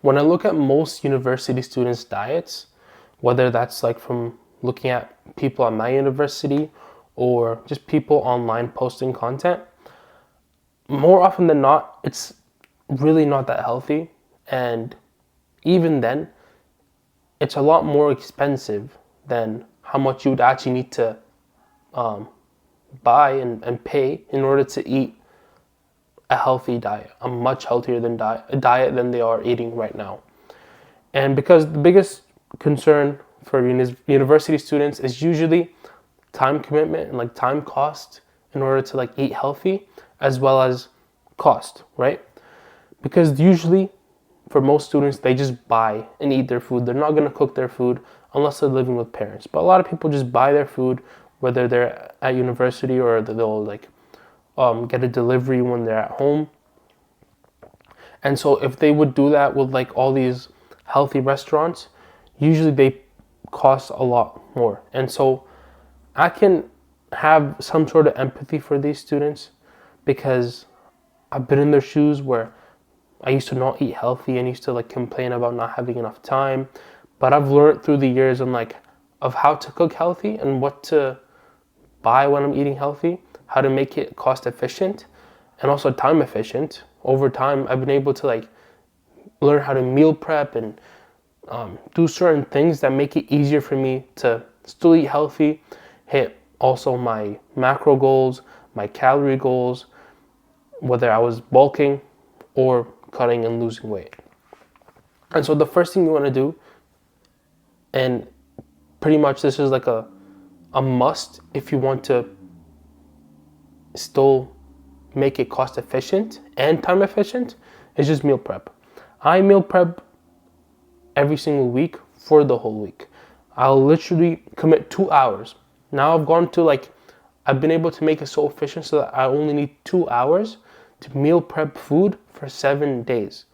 When I look at most university students' diets, whether that's like from looking at people at my university or just people online posting content, more often than not, it's really not that healthy. And even then, it's a lot more expensive than how much you would actually need to buy and pay in order to eat a healthy diet, a much healthier than diet than they are eating right now. And because the biggest concern for university students is usually time commitment and like time cost in order to like eat healthy, as well as cost, right? Because usually for most students, they just buy and eat their food. They're not going to cook their food unless they're living with parents. But a lot of people just buy their food, whether they're at university or they'll like get a delivery when they're at home. And so if they would do that with like all these healthy restaurants, usually they cost a lot more. And so I can have some sort of empathy for these students because I've been in their shoes where I used to not eat healthy and used to like complain about not having enough time. But I've learned through the years of how to cook healthy and what to buy when I'm eating healthy, how to make it cost efficient and also time efficient. Over time, I've been able to like learn how to meal prep and do certain things that make it easier for me to still eat healthy, hit also my macro goals, my calorie goals, whether I was bulking or cutting and losing weight. And so the first thing you want to do, and pretty much this is like a must if you want to still make it cost efficient and time efficient, is just meal prep. I meal prep every single week for the whole week. I'll literally commit 2 hours. Now I've been able to make it so efficient so that I only need 2 hours to meal prep food for 7 days.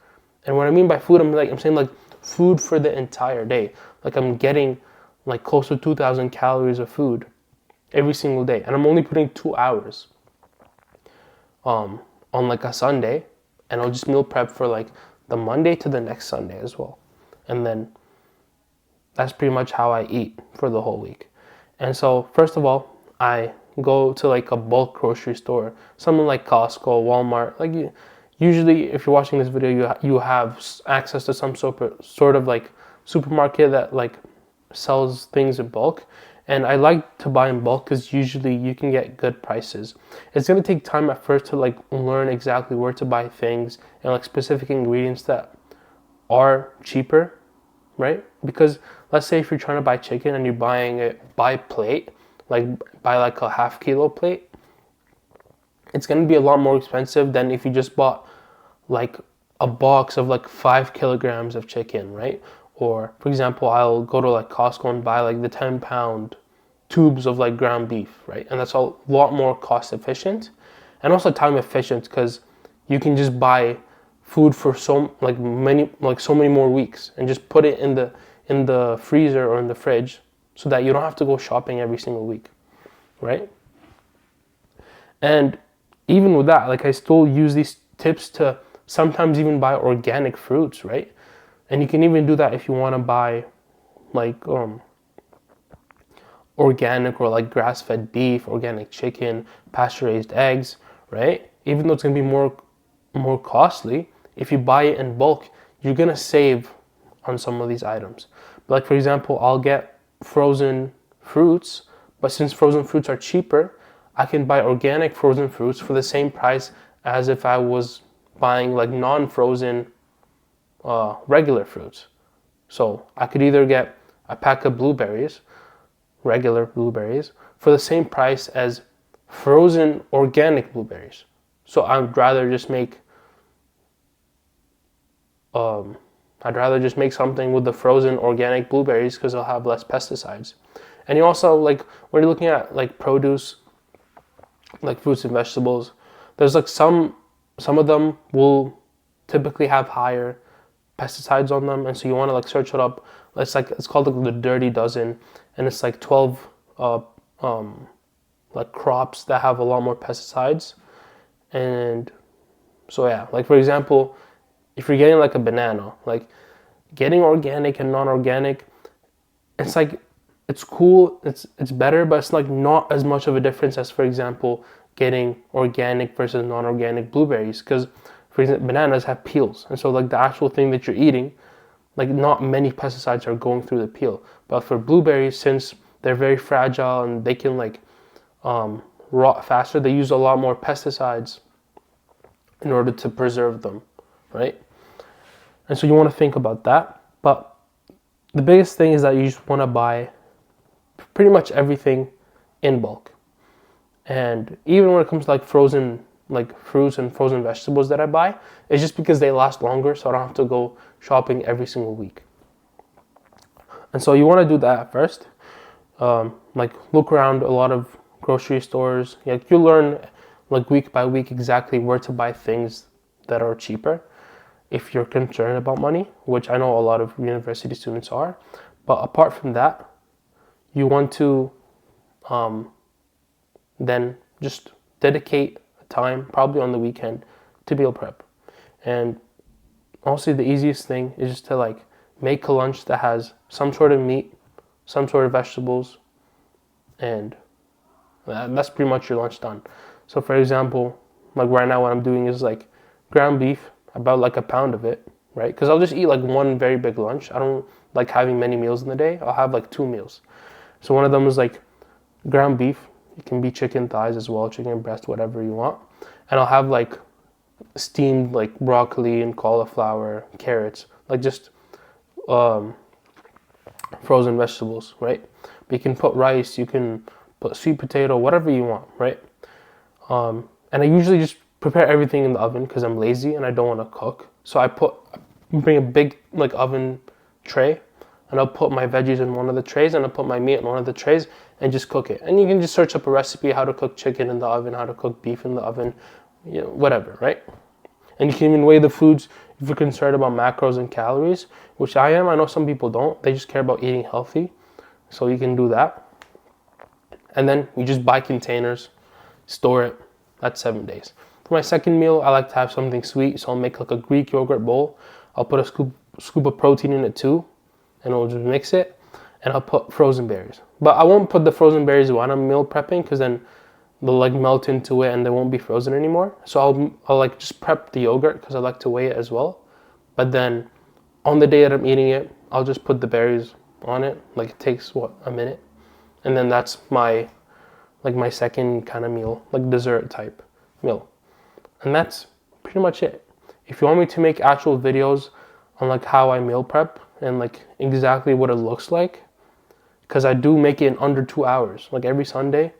And what I mean by food, I'm saying like food for the entire day. Like I'm getting like close to 2,000 calories of food every single day. And I'm only putting 2 hours on like a Sunday, and I'll just meal prep for like the Monday to the next Sunday as well. And then that's pretty much how I eat for the whole week. And so first of all, I go to like a bulk grocery store, something like Costco, Walmart. Like usually if you're watching this video, you have access to some sort of like supermarket that like sells things in bulk. And I like to buy in bulk because usually you can get good prices. It's going to take time at first to like learn exactly where to buy things and like specific ingredients that are cheaper, right? Because let's say if you're trying to buy chicken and you're buying it by plate, like buy like a half kilo plate, it's going to be a lot more expensive than if you just bought like a box of like 5 kilograms of chicken, right? Or for example, I'll go to like Costco and buy like the 10-pound tubes of like ground beef, right? And that's a lot more cost efficient and also time efficient because you can just buy food for so many more weeks and just put it in the freezer or in the fridge so that you don't have to go shopping every single week, right? And even with that, like I still use these tips to sometimes even buy organic fruits, right? And you can even do that if you want to buy like organic or like grass-fed beef, organic chicken, pasture-raised eggs, right? Even though it's going to be more costly, if you buy it in bulk, you're going to save on some of these items. Like for example, I'll get frozen fruits, but since frozen fruits are cheaper, I can buy organic frozen fruits for the same price as if I was buying like non-frozen regular fruits. So I could either get a pack of blueberries, regular blueberries, for the same price as frozen organic blueberries. So I'd rather just make something with the frozen organic blueberries because they'll have less pesticides. And you also like when you're looking at like produce, like fruits and vegetables, there's like some of them will typically have higher pesticides on them, and so you want to like search it up. It's called like the Dirty Dozen, and it's like 12 like crops that have a lot more pesticides. And so yeah, like for example, if you're getting like a banana, like getting organic and non-organic, it's like, it's cool, it's better, but it's like not as much of a difference as, for example, getting organic versus non-organic blueberries. Because, for example, bananas have peels, and so like the actual thing that you're eating, like not many pesticides are going through the peel. But for blueberries, since they're very fragile and they can like rot faster, they use a lot more pesticides in order to preserve them, right? And so you want to think about that. But the biggest thing is that you just want to buy pretty much everything in bulk. And even when it comes to like frozen, like fruits and frozen vegetables that I buy, it's just because they last longer, so I don't have to go shopping every single week. And so you want to do that first. Like look around a lot of grocery stores. Like you learn like week by week exactly where to buy things that are cheaper if you're concerned about money, which I know a lot of university students are. But apart from that, you want to then just dedicate time, probably on the weekend, to meal prep. And also the easiest thing is just to like make a lunch that has some sort of meat, some sort of vegetables, and that's pretty much your lunch done. So for example, like right now what I'm doing is like ground beef, about like a pound of it, right? Because I'll just eat like one very big lunch. I don't like having many meals in the day. I'll have like 2 meals. So one of them is like ground beef. It can be chicken thighs as well, chicken breast, whatever you want. And I'll have like steamed like broccoli and cauliflower, carrots, like just frozen vegetables, right? But you can put rice, you can put sweet potato, whatever you want, right? And I usually just prepare everything in the oven because I'm lazy and I don't want to cook. So I bring a big like oven tray, and I'll put my veggies in one of the trays, and I'll put my meat in one of the trays and just cook it. And you can just search up a recipe, how to cook chicken in the oven, how to cook beef in the oven, you know, whatever, right? And you can even weigh the foods if you're concerned about macros and calories, which I am. I know some people don't. They just care about eating healthy. So you can do that. And then you just buy containers, store it. That's 7 days. For my second meal, I like to have something sweet. So I'll make like a Greek yogurt bowl. I'll put a scoop of protein in it too, and I'll just mix it. And I'll put frozen berries. But I won't put the frozen berries when I'm meal prepping, because then they'll like melt into it and they won't be frozen anymore. So I'll like just prep the yogurt because I like to weigh it as well. But then on the day that I'm eating it, I'll just put the berries on it. Like it takes a minute. And then that's my second kind of meal, like dessert type meal. And that's pretty much it. If you want me to make actual videos on like how I meal prep and like exactly what it looks like, because I do make it in under 2 hours, like every Sunday,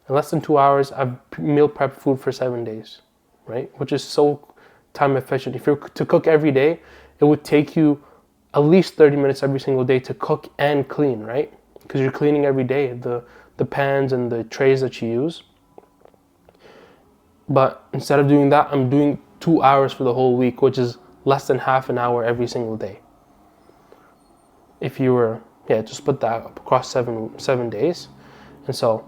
in less than 2 hours, I've meal prepped food for 7 days, right? Which is so time efficient. If you're to cook every day, it would take you at least 30 minutes every single day to cook and clean, right? Because you're cleaning every day, the pans and the trays that you use. But instead of doing that, I'm doing 2 hours for the whole week, which is less than half an hour every single day. If you were, just put that across seven days. And so,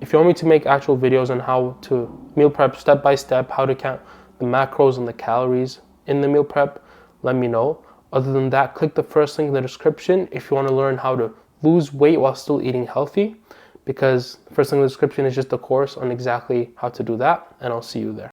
if you want me to make actual videos on how to meal prep step by step, how to count the macros and the calories in the meal prep, let me know. Other than that, click the first link in the description if you want to learn how to lose weight while still eating healthy, because the first link in the description is just a course on exactly how to do that, and I'll see you there.